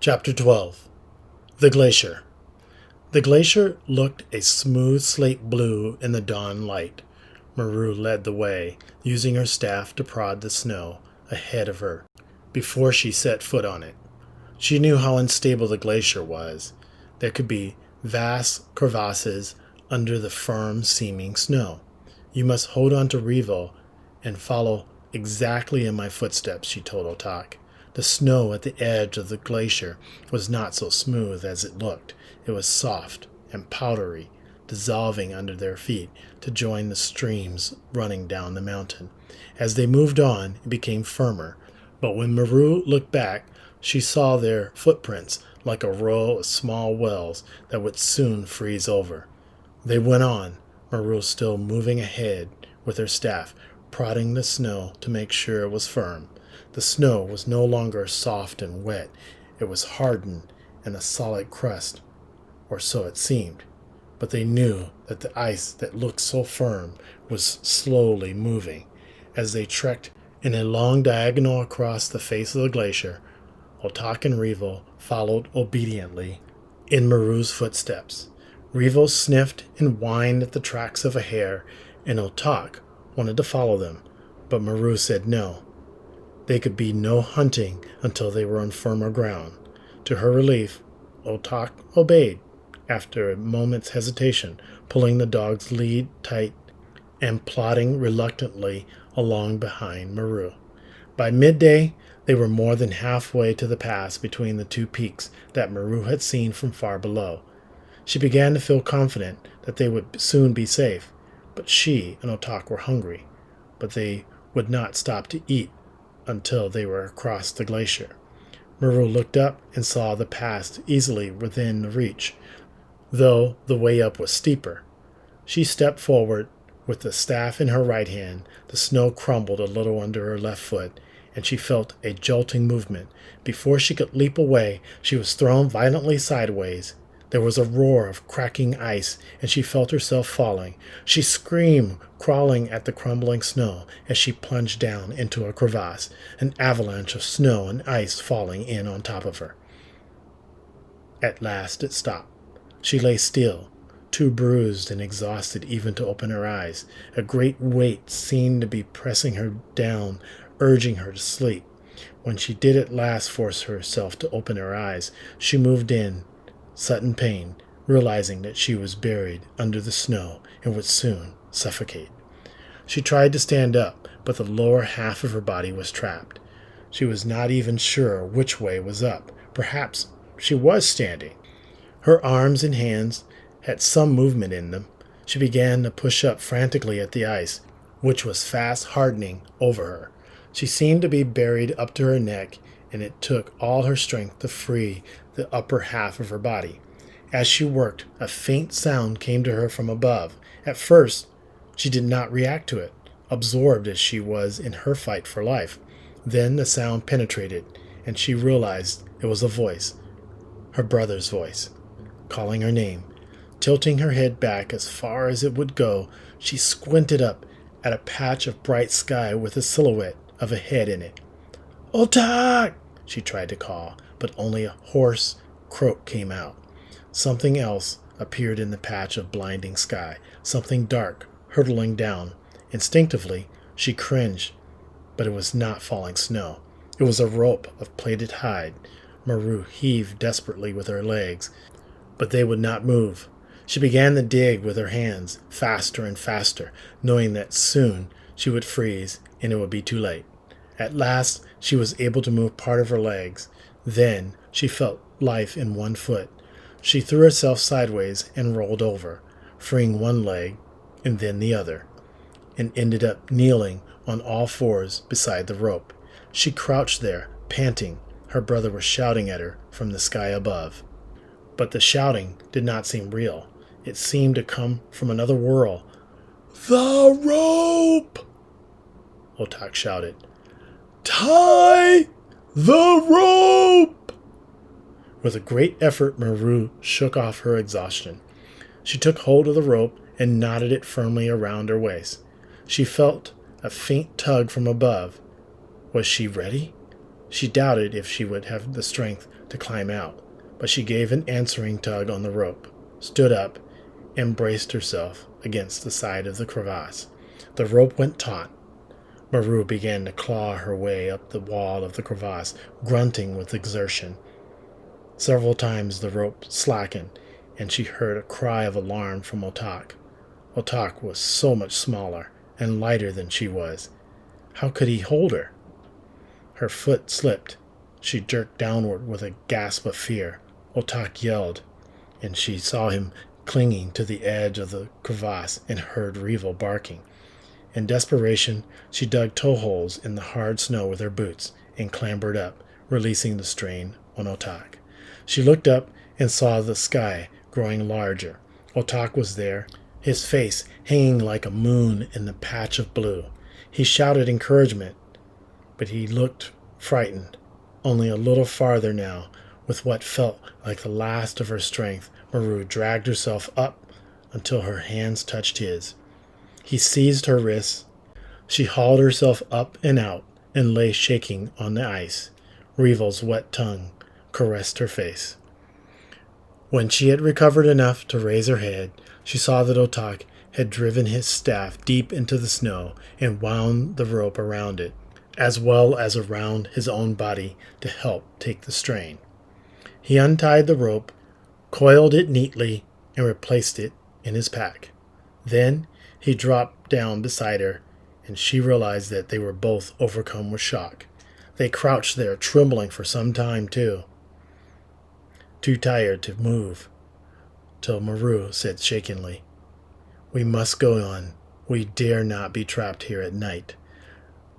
Chapter 12. The Glacier. The glacier looked a smooth slate blue in the dawn light. Maroo led the way, using her staff to prod the snow ahead of her before she set foot on it. She knew how unstable the glacier was. There could be vast crevasses under the firm-seeming snow. You must hold on to Revo and follow exactly in my footsteps, she told Otak. The snow at the edge of the glacier was not so smooth as it looked. It was soft and powdery, dissolving under their feet to join the streams running down the mountain. As they moved on, it became firmer, but when Maroo looked back, she saw their footprints like a row of small wells that would soon freeze over. They went on, Maroo still moving ahead with her staff, prodding the snow to make sure it was firm. The snow was no longer soft and wet. It was hardened and a solid crust, or so it seemed. But they knew that the ice that looked so firm was slowly moving. As they trekked in a long diagonal across the face of the glacier, Otak and Revo followed obediently in Maroo's footsteps. Revo sniffed and whined at the tracks of a hare, and Otak wanted to follow them, but Maroo said no. They could be no hunting until they were on firmer ground. To her relief, Otak obeyed, after a moment's hesitation, pulling the dog's lead tight and plodding reluctantly along behind Maroo. By midday, they were more than halfway to the pass between the two peaks that Maroo had seen from far below. She began to feel confident that they would soon be safe, but she and Otak were hungry, but they would not stop to eat until they were across the glacier. Maroo looked up and saw the pass easily within reach, though the way up was steeper. She stepped forward with the staff in her right hand. The snow crumbled a little under her left foot, and she felt a jolting movement. Before she could leap away, she was thrown violently sideways. There was a roar of cracking ice, and she felt herself falling. She screamed, crawling at the crumbling snow as she plunged down into a crevasse, an avalanche of snow and ice falling in on top of her. At last it stopped. She lay still, too bruised and exhausted even to open her eyes. A great weight seemed to be pressing her down, urging her to sleep. When she did at last force herself to open her eyes, she moved in sudden pain, realizing that she was buried under the snow and would soon suffocate. She tried to stand up, but the lower half of her body was trapped. She was not even sure which way was up. Perhaps she was standing. Her arms and hands had some movement in them. She began to push up frantically at the ice, which was fast hardening over her. She seemed to be buried up to her neck, and it took all her strength to free the upper half of her body. As she worked, a faint sound came to her from above. At first, she did not react to it, absorbed as she was in her fight for life. Then the sound penetrated, and she realized it was a voice, her brother's voice, calling her name. Tilting her head back as far as it would go, she squinted up at a patch of bright sky with a silhouette of a head in it. "Otak!" she tried to call, but only a hoarse croak came out. Something else appeared in the patch of blinding sky, something dark, hurtling down. Instinctively, she cringed, but it was not falling snow. It was a rope of plaited hide. Maroo heaved desperately with her legs, but they would not move. She began to dig with her hands, faster and faster, knowing that soon she would freeze and it would be too late. At last, she was able to move part of her legs. Then she felt life in one foot. She threw herself sideways and rolled over, freeing one leg and then the other, and ended up kneeling on all fours beside the rope. She crouched there, panting. Her brother was shouting at her from the sky above. But the shouting did not seem real. It seemed to come from another world. "The rope!" Otak shouted. "Tie the rope!" With a great effort, Maroo shook off her exhaustion. She took hold of the rope and knotted it firmly around her waist. She felt a faint tug from above. Was she ready? She doubted if she would have the strength to climb out, but she gave an answering tug on the rope, stood up, and braced herself against the side of the crevasse. The rope went taut. Maroo began to claw her way up the wall of the crevasse, grunting with exertion. Several times the rope slackened, and she heard a cry of alarm from Otak. Otak was so much smaller and lighter than she was. How could he hold her? Her foot slipped. She jerked downward with a gasp of fear. Otak yelled, and she saw him clinging to the edge of the crevasse and heard Revel barking. In desperation, she dug toe holes in the hard snow with her boots and clambered up, releasing the strain on Otak. She looked up and saw the sky growing larger. Otak was there, his face hanging like a moon in the patch of blue. He shouted encouragement, but he looked frightened. Only a little farther now, with what felt like the last of her strength, Maroo dragged herself up until her hands touched his. He seized her wrists. She hauled herself up and out and lay shaking on the ice. Revel's wet tongue caressed her face. When she had recovered enough to raise her head, she saw that Otak had driven his staff deep into the snow and wound the rope around it, as well as around his own body to help take the strain. He untied the rope, coiled it neatly, and replaced it in his pack. Then he dropped down beside her, and she realized that they were both overcome with shock. They crouched there, trembling for some time, too tired to move, till Maroo said shakenly, "We must go on. We dare not be trapped here at night."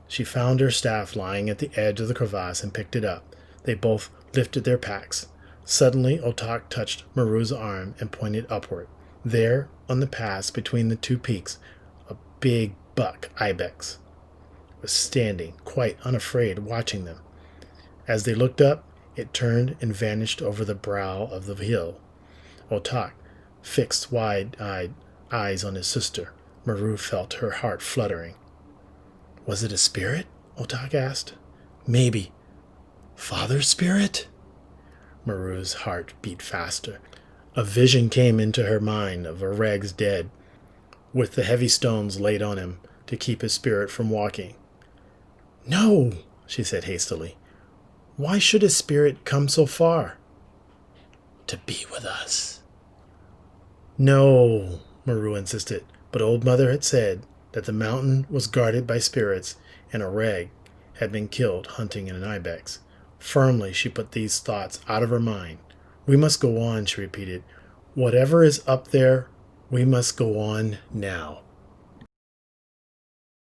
She found her staff lying at the edge of the crevasse and picked it up. They both lifted their packs. Suddenly, Otak touched Maroo's arm and pointed upward. There, on the pass between the two peaks, a big buck ibex was standing, quite unafraid, watching them. As they looked up, it turned and vanished over the brow of the hill. Otak fixed wide-eyed eyes on his sister. Maroo felt her heart fluttering. "Was it a spirit?" Otak asked. "Maybe. Father's spirit?" Maroo's heart beat faster. A vision came into her mind of Areg's dead, with the heavy stones laid on him to keep his spirit from walking. "No," she said hastily. "Why should his spirit come so far?" "To be with us." "No," Maroo insisted, but Old Mother had said that the mountain was guarded by spirits, and Areg had been killed hunting an ibex. Firmly she put these thoughts out of her mind. "We must go on," she repeated. "Whatever is up there, we must go on now."